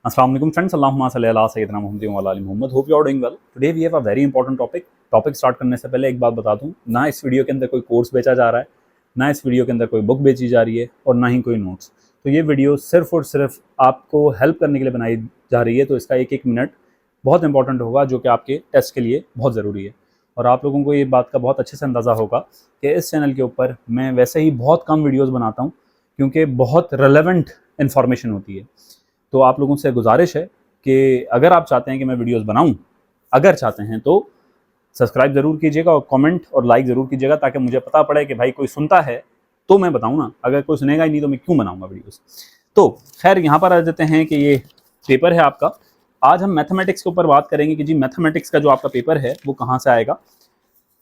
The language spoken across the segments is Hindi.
Assalamu alaikum friends, Allahumma salli ala sayyidina Muhammadin wa ala ali Muhammad. Hope you are doing well. Today we have a very important topic. Topic start करने से पहले एक बात बता दूं, ना इस वीडियो के अंदर कोई कोर्स बेचा जा रहा है, ना इस वीडियो के अंदर कोई बुक बेची जा रही है और ना ही कोई नोट्स। तो ये वीडियो सिर्फ और सिर्फ आपको हेल्प करने के लिए बनाई जा रही है। तो इसका एक एक मिनट बहुत इंपॉर्टेंट होगा, जो कि आपके टेस्ट के लिए बहुत ज़रूरी है। और आप लोगों को ये बात का बहुत अच्छे से अंदाज़ा होगा कि इस चैनल के ऊपर मैं वैसे ही बहुत कम वीडियोज़ बनाता हूँ, क्योंकि बहुत रेलेवेंट इन्फॉर्मेशन होती है। तो आप लोगों से गुजारिश है कि अगर आप चाहते हैं कि मैं वीडियोस बनाऊं, अगर चाहते हैं तो सब्सक्राइब ज़रूर कीजिएगा और कमेंट और लाइक ज़रूर कीजिएगा, ताकि मुझे पता पड़े कि भाई कोई सुनता है तो मैं बताऊं ना। अगर कोई सुनेगा ही नहीं तो मैं क्यों बनाऊंगा वीडियोस। तो खैर यहाँ पर आ जाते हैं कि ये पेपर है आपका। आज हम मैथमेटिक्स के ऊपर बात करेंगे कि जी मैथमेटिक्स का जो आपका पेपर है वो कहाँ से आएगा।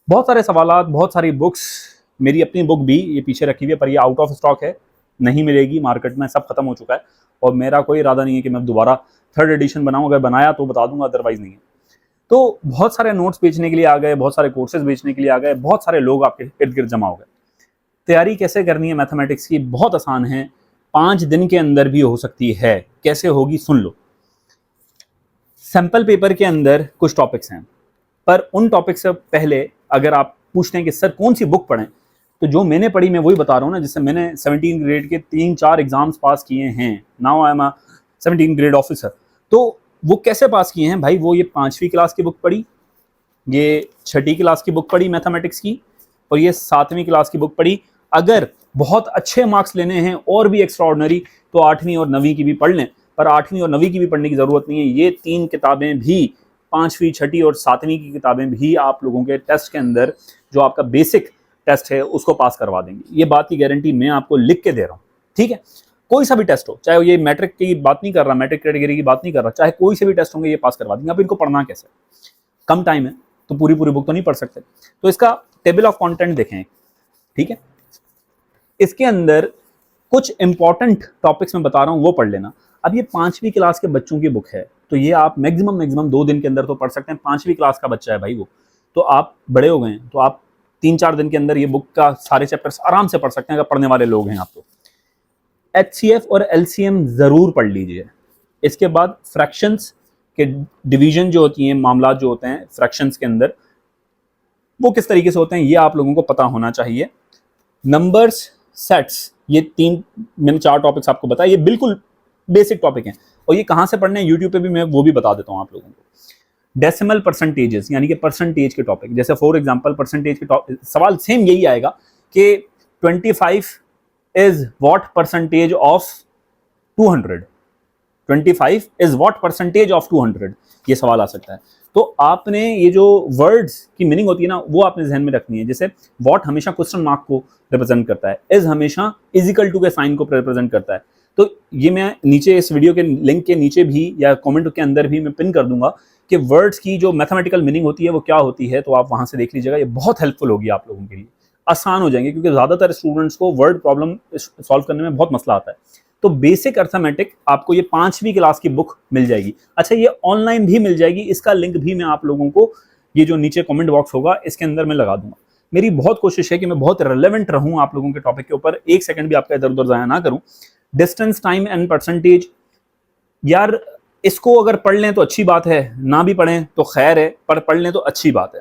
बहुत सारे सवाल, बहुत सारी बुक्स, मेरी अपनी बुक भी ये पीछे रखी हुई है, पर ये आउट ऑफ स्टॉक है, नहीं मिलेगी मार्केट में, सब खत्म हो चुका है। और मेरा कोई इरादा नहीं है कि मैं दोबारा थर्ड एडिशन बनाऊं, अगर बनाया तो बता दूंगा, अदरवाइज नहीं है। तो बहुत सारे नोट्स बेचने के लिए आ गए, बहुत सारे कोर्सेज बेचने के लिए आ गए, बहुत सारे लोग आपके इर्द गिर्द जमा हो गए। तैयारी कैसे करनी है मैथमेटिक्स की, बहुत आसान है, 5 दिन के अंदर भी हो सकती है। कैसे होगी सुन लो। सैंपल पेपर के अंदर कुछ टॉपिक्स हैं, पर उन टॉपिक से पहले अगर आप पूछते हैं कि सर कौन सी बुक पढ़ें, तो जो मैंने पढ़ी मैं वही बता रहा हूँ ना। जिससे मैंने 17 ग्रेड के 3-4 एग्जाम्स पास किए हैं। Now I am a 17 grade officer. तो वो कैसे पास किए हैं भाई? वो ये 5वीं क्लास की बुक पढ़ी, ये 6ठी क्लास की बुक पढ़ी मैथमेटिक्स की, और ये 7वीं क्लास की बुक पढ़ी। अगर बहुत अच्छे मार्क्स लेने हैं और भी एक्स्ट्राऑर्डिनरी, तो 8वीं और 9वीं की भी पढ़ लें। पर 8वीं और 9वीं की भी पढ़ने की ज़रूरत नहीं है। ये 3 किताबें भी, 5वीं, 6ठी और 7वीं की किताबें भी आप लोगों के टेस्ट के अंदर, जो आपका बेसिक टेस्ट है, उसको पास करवा देंगे। ये बात की गारंटी मैं आपको लिख के दे रहा हूँ, ठीक है। कोई सा भी टेस्ट हो, चाहे ये मैट्रिक की बात नहीं कर रहा, मैट्रिक कैटेगरी की बात नहीं कर रहा, चाहे कोई से भी टेस्ट होंगे, ये पास करवा देंगे। अब इनको पढ़ना कैसे? कम टाइम है तो पूरी बुक तो नहीं पढ़ सकते, तो इसका टेबल ऑफ कंटेंट देखें, ठीक है। इसके अंदर कुछ इंपॉर्टेंट टॉपिक्स मैं बता रहा हूँ, वो पढ़ लेना। अब ये 5वीं क्लास के बच्चों की बुक है, तो ये आप मैक्सिमम 2 दिन के अंदर तो पढ़ सकते हैं। 5वीं क्लास का बच्चा है भाई वो, तो आप बड़े हो गए हैं, तो आप 3-4 दिन के अंदर ये बुक का सारे चैप्टर्स आराम से पढ़ सकते हैं, अगर पढ़ने वाले लोग हैं आप तो। HCF और LCM जरूर पढ़ लीजिए। इसके बाद फ्रैक्शंस के डिवीजन जो होती हैं, मामला जो होते हैं फ्रैक्शंस के अंदर, वो किस तरीके से होते हैं, ये आप लोगों को पता होना चाहिए। नंबर्स, सेट्स, ये 3 मैंने 4 टॉपिक्स आपको बताया, ये बिल्कुल बेसिक टॉपिक हैं। और ये कहाँ से पढ़ने हैं, यूट्यूब पे भी मैं वो भी बता देता हूँ आप लोगों को। डेसिमल परसेंटेजेस, यानी कि परसेंटेज के टॉपिक, जैसे फॉर एग्जांपल परसेंटेज के सवाल सेम यही आएगा कि 25 is what percentage of 200, 25 is what percentage of 200, ये सवाल आ सकता है। तो आपने ये जो वर्ड्स की मीनिंग होती है ना, वो आपने ध्यान में रखनी है। जैसे व्हाट हमेशा क्वेश्चन मार्क को रिप्रेजेंट करता है, इज हमेशा इज इक्वल टू के साइन को रिप्रेजेंट करता है। तो ये मैं नीचे इस वीडियो के लिंक के नीचे भी या कमेंट के अंदर भी मैं पिन कर दूंगा कि वर्ड्स की जो मैथमेटिकल मीनिंग होती है वो क्या होती है, तो आप वहां से देख लीजिएगा। ये बहुत हेल्पफुल होगी आप लोगों के लिए, आसान हो जाएंगे, क्योंकि ज़्यादातर स्टूडेंट्स को वर्ड प्रॉब्लम सॉल्व करने में बहुत मसला आता है। तो बेसिक अर्थमेटिक आपको ये 5वीं क्लास की बुक मिल जाएगी। अच्छा, ये ऑनलाइन भी मिल जाएगी, इसका लिंक भी मैं आप लोगों को ये जो नीचे कमेंट बॉक्स होगा इसके अंदर मैं लगा दूंगा। मेरी बहुत कोशिश है कि मैं बहुत रेलेवेंट रहूं आप लोगों के टॉपिक के ऊपर, 1 सेकंड भी आपका इधर उधर जाया ना करूं। डिस्टेंस, टाइम एंड परसेंटेज, यार इसको अगर पढ़ लें तो अच्छी बात है, ना भी पढ़ें तो खैर है, पर पढ़ लें तो अच्छी बात है।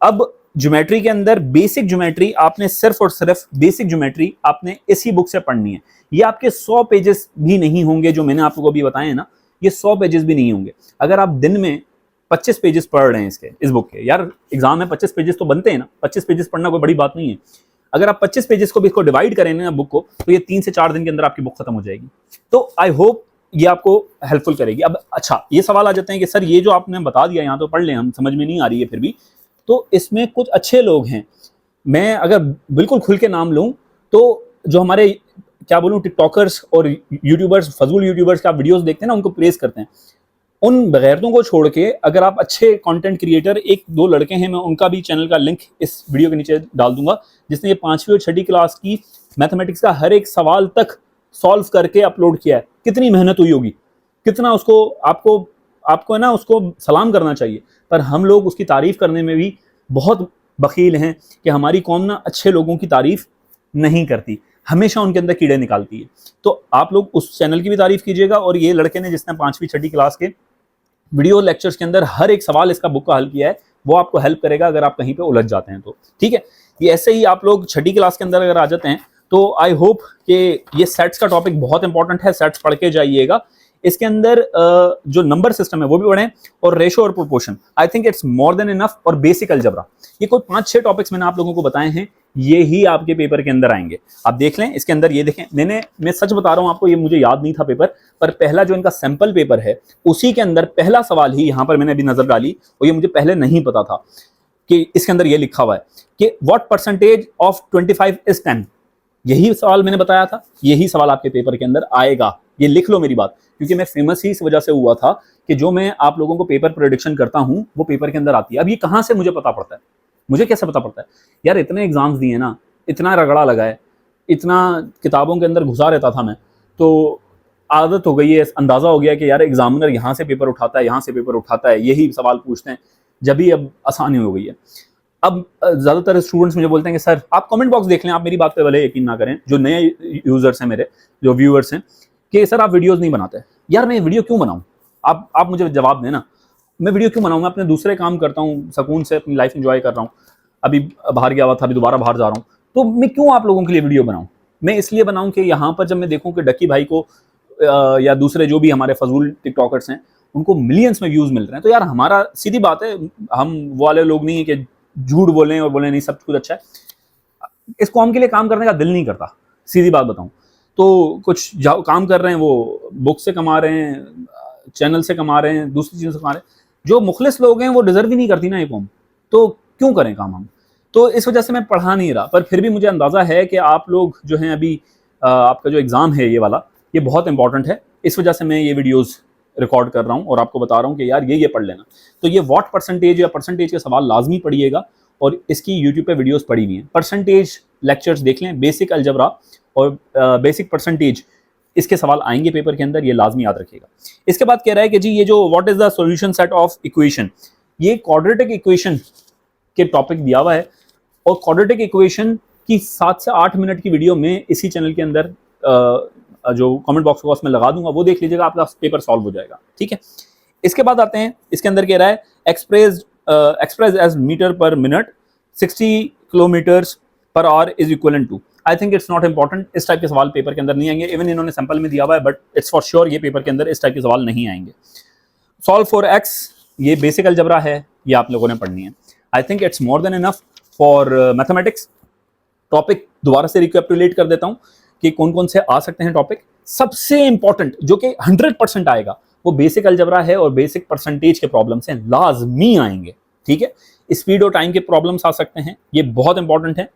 अब ज्योमेट्री के अंदर बेसिक ज्योमेट्री आपने सिर्फ और सिर्फ बेसिक ज्योमेट्री आपने इसी बुक से पढ़नी है। ये आपके 100 पेजेस भी नहीं होंगे, जो मैंने आप लोगों को अभी बताए हैं ना, ये 100 पेजेस भी नहीं होंगे। अगर आप दिन में 25 पेजेस पढ़ रहे हैं इस बुक के, यार एग्जाम में 25 पेजेस तो बनते हैं ना, 25 पेजेस पढ़ना कोई बड़ी बात नहीं है। अगर आप 25 पेजेस को भी इसको डिवाइड करें ना बुक को, तो ये 3 से 4 दिन के अंदर आपकी बुक खत्म हो जाएगी। तो आई होप ये आपको हेल्पफुल करेगी। अब अच्छा, ये सवाल आ जाते हैं कि सर ये जो आपने बता दिया यहाँ तो पढ़ लें, हम समझ में नहीं आ रही है फिर भी। तो इसमें कुछ अच्छे लोग हैं, मैं अगर बिल्कुल खुल के नाम लूं तो जो हमारे क्या बोलूं टिकटॉकर्स और यूट्यूबर्स, फजूल यूट्यूबर्स का वीडियोस देखते हैं ना, उनको प्रेस करते हैं। उन बगैरतों को छोड़ के अगर आप अच्छे कंटेंट क्रिएटर, 1-2 लड़के हैं, मैं उनका भी चैनल का लिंक इस वीडियो के नीचे डाल दूंगा, जिसने ये 5वीं और 6ठी क्लास की मैथमेटिक्स का हर एक सवाल तक सॉल्व करके अपलोड किया है। कितनी मेहनत हुई होगी, कितना उसको आपको है ना उसको सलाम करना चाहिए। पर हम लोग उसकी तारीफ करने में भी बहुत बखील हैं कि हमारी कौम ना अच्छे लोगों की तारीफ नहीं करती। हमेशा उनके अंदर कीड़े निकालती है। तो आप लोग उस चैनल की भी तारीफ कीजिएगा, और ये लड़के ने जिसने 5वीं 6ठी क्लास के वीडियो लेक्चर्स के अंदर हर एक सवाल इसका बुक का हल किया है, वो आपको हेल्प करेगा अगर आप कहीं पे उलझ जाते हैं तो। ठीक है, ये ऐसे ही आप लोग 6ठी क्लास के अंदर अगर आ जाते हैं तो आई होप कि ये सेट्स का टॉपिक बहुत इंपॉर्टेंट है, सेट्स पढ़ के जाइएगा। इसके अंदर जो नंबर सिस्टम है वो भी पढ़ें, और रेशो और proportion, I think it's more than enough, और बेसिक अलजबरा। ये कोई 5-6 टॉपिक्स मैंने आप लोगों को बताए हैं, ये ही आपके पेपर के अंदर आएंगे। आप देख लें इसके अंदर, ये देखें, मैं सच बता रहा हूं आपको, ये मुझे याद नहीं था पेपर, पर पहला जो इनका सैंपल पेपर है उसी के अंदर पहला सवाल ही यहां पर मैंने अभी नजर डाली, और ये मुझे पहले नहीं पता था कि इसके अंदर ये लिखा हुआ है कि व्हाट परसेंटेज ऑफ 25 इज 10। यही सवाल मैंने बताया था, यही सवाल आपके पेपर के अंदर आएगा, ये लिख लो मेरी बात, क्योंकि मैं फेमस ही इस वजह से हुआ था कि जो मैं आप लोगों को पेपर प्रेडिक्शन करता हूं वो पेपर के अंदर आती है। अब ये कहां से मुझे पता पड़ता है, मुझे कैसे पता पड़ता है यार, इतने एग्जाम्स दिए ना, इतना रगड़ा लगा है, इतना किताबों के अंदर घुसा रहता था मैं, तो आदत हो गई है, अंदाजा हो गया कि यार एग्जामिनर यहाँ से पेपर उठाता है, यहाँ से पेपर उठाता है, यही सवाल पूछते हैं, जब भी अब आसानी हो गई है। अब ज्यादातर स्टूडेंट्स मुझे बोलते हैं कि सर आप कमेंट बॉक्स देख लें, आप मेरी बात पे भले यकीन ना करें, जो नए यूजर्स हैं मेरे, जो व्यूअर्स हैं, कि सर आप वीडियोस नहीं बनाते। यार मैं वीडियो क्यों बनाऊं, आप मुझे जवाब दें ना, मैं वीडियो क्यों बनाऊं, मैं अपने दूसरे काम करता हूं, सुकून से अपनी लाइफ एंजॉय कर रहा हूं, अभी बाहर गया हुआ था, अभी दोबारा बाहर जा रहा हूं, तो मैं क्यों आप लोगों के लिए वीडियो बनाऊं। मैं इसलिए बनाऊं कि यहाँ पर जब मैं देखूं कि डक्की भाई को या दूसरे जो भी हमारे फजूल टिकटॉकर्स हैं उनको मिलियंस में व्यूज मिल रहे हैं, तो यार हमारा सीधी बात है, हम वो वाले लोग नहीं है कि झूठ बोलें और बोलें नहीं सब कुछ अच्छा है, इस कौम के लिए काम करने का दिल नहीं करता, सीधी बात बताऊं तो। कुछ काम कर रहे हैं वो बुक से कमा रहे हैं, चैनल से कमा रहे हैं, दूसरी चीज़ों से कमा रहे हैं, जो मुखलिस लोग हैं वो डिजर्व ही नहीं करती ना ये कौम, तो क्यों करें काम हम। तो इस वजह से मैं पढ़ा नहीं रहा, पर फिर भी मुझे अंदाज़ा है कि आप लोग जो हैं अभी आपका जो एग्ज़ाम है ये वाला, ये बहुत इंपॉर्टेंट है, इस वजह से मैं ये वीडियोज़ रिकॉर्ड कर रहा हूँ और आपको बता रहा हूँ कि यार ये पढ़ लेना। तो ये व्हाट परसेंटेज या परसेंटेज के सवाल लाजमी पढ़िएगा, और इसकी यूट्यूब पे वीडियोस पड़ी हुई हैं। परसेंटेज लेक्चर्स देख लें, बेसिक अलजबरा और बेसिक परसेंटेज, इसके सवाल आएंगे पेपर के अंदर, ये लाजमी याद रखिएगा। इसके बाद कह रहा है कि जी ये जो what is the solution set of equation, ये क्वाड्रेटिक इक्वेशन के टॉपिक दिया हुआ है, और क्वाड्रेटिक इक्वेशन की 7 से 8 मिनट की वीडियो में इसी चैनल के अंदर जो कमेंट बॉक्स होगा उसमें लगा दूंगा, वो देख लीजिएगा, आपका पेपर सॉल्व हो जाएगा। ठीक है, इसके बाद आते हैं, इसके अंदर कह रहा है express as metre per minute 60 kilometres per hour is equivalent to. I think it's not important, इस टाइप के सवाल पेपर के अंदर नहीं आएंगे, इवन इन्होंने सैंपल में दिया हुआ है, बट इट्स फॉर श्योर ये पेपर के अंदर इस टाइप के सवाल नहीं आएंगे। सॉल्व फॉर एक्स, ये बेसिक अलजबरा है, ये आप लोगों ने पढ़नी है। आई think it's more than enough for mathematics. Topic दोबारा से रिकैपिटुलेट कर देता हूँ कि कौन कौन से आ सकते हैं टॉपिक। सबसे इंपॉर्टेंट जो कि 100% आएगा वो बेसिक अलजबरा है, और बेसिक परसेंटेज के प्रॉब्लम्स हैं, लाजमी आएंगे। ठीक है, स्पीड और टाइम के प्रॉब्लम्स आ सकते हैं, ये बहुत इंपॉर्टेंट है।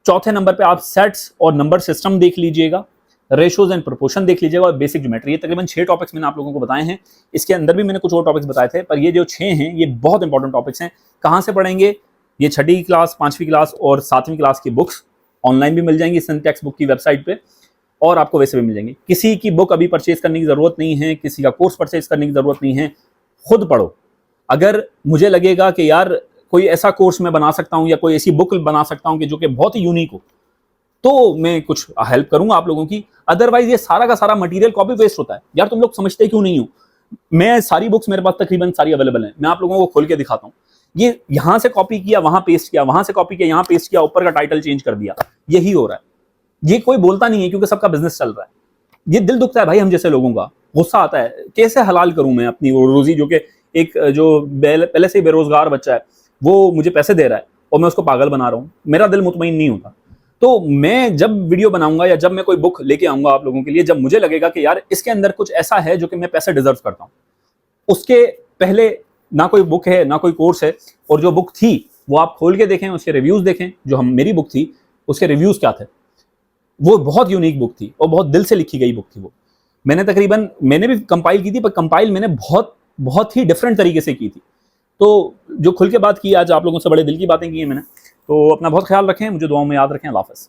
चौथे नंबर पे आप सेट्स और नंबर सिस्टम देख लीजिएगा, रेशोज एंड प्रोपोर्शन देख लीजिएगा, और बेसिक ज्योमेट्री। ये तकरीबन 6 टॉपिक्स मैंने आप लोगों को बताए हैं, इसके अंदर भी मैंने कुछ और टॉपिक्स बताए थे, पर ये जो 6 हैं ये बहुत इंपॉर्टेंट टॉपिक्स हैं। कहाँ से पढ़ेंगे, ये 6ठी क्लास, 5वीं क्लास और 7वीं क्लास की बुक्स ऑनलाइन भी मिल जाएंगी सिंटेक्स बुक की वेबसाइट पे, और आपको वैसे भी मिल जाएंगी। किसी की बुक अभी परचेज करने की ज़रूरत नहीं है, किसी का कोर्स परचेज करने की ज़रूरत नहीं है, खुद पढ़ो। अगर मुझे लगेगा कि यार कोई ऐसा कोर्स मैं बना सकता हूँ या कोई ऐसी बुक बना सकता हूँ कि जो कि बहुत ही यूनिक हो, तो मैं कुछ हेल्प करूंगा आप लोगों की। अदरवाइज ये सारा का सारा मटेरियल कॉपी पेस्ट होता है। यार तुम लोग समझते क्यों नहीं हो, मैं सारी बुक्स मेरे पास तकरीबन सारी अवेलेबल हैं, मैं आप लोगों को खोल के दिखाता हूँ। ये यहां से कॉपी किया, वहां पेस्ट किया, वहां से कॉपी किया, यहां पेस्ट किया, ऊपर का टाइटल चेंज कर दिया, यही हो रहा है। ये कोई बोलता नहीं है क्योंकि सबका बिजनेस चल रहा है। ये दिल दुखता है भाई हम जैसे लोगों का, गुस्सा आता है, कैसे हलाल करूं मैं अपनी वो रोजी, जो कि एक जो पहले से बेरोजगार बच्चा है वो मुझे पैसे दे रहा है और मैं उसको पागल बना रहा हूं, मेरा दिल मुतमईन नहीं होता। तो मैं जब वीडियो बनाऊंगा या जब मैं कोई बुक लेके आऊंगा आप लोगों के लिए, जब मुझे लगेगा कि यार इसके अंदर कुछ ऐसा है जो कि मैं पैसे डिजर्व करता हूं, उसके पहले ना कोई बुक है ना कोई कोर्स है, और जो बुक थी वो आप खोल के देखें, उसके रिव्यूज देखें। जो मेरी बुक थी उसके रिव्यूज क्या थे, वो बहुत यूनिक बुक थी और बहुत दिल से लिखी गई बुक थी। वो मैंने भी कंपाइल की थी, पर कंपाइल मैंने बहुत ही डिफरेंट तरीके से की थी। तो जो खुल के बात की, आज आप लोगों से बड़े दिल की बातें की हैं मैंने। तो अपना बहुत ख्याल रखें, मुझे दुआओं में याद रखें। अल्लाह हाफ़िज़।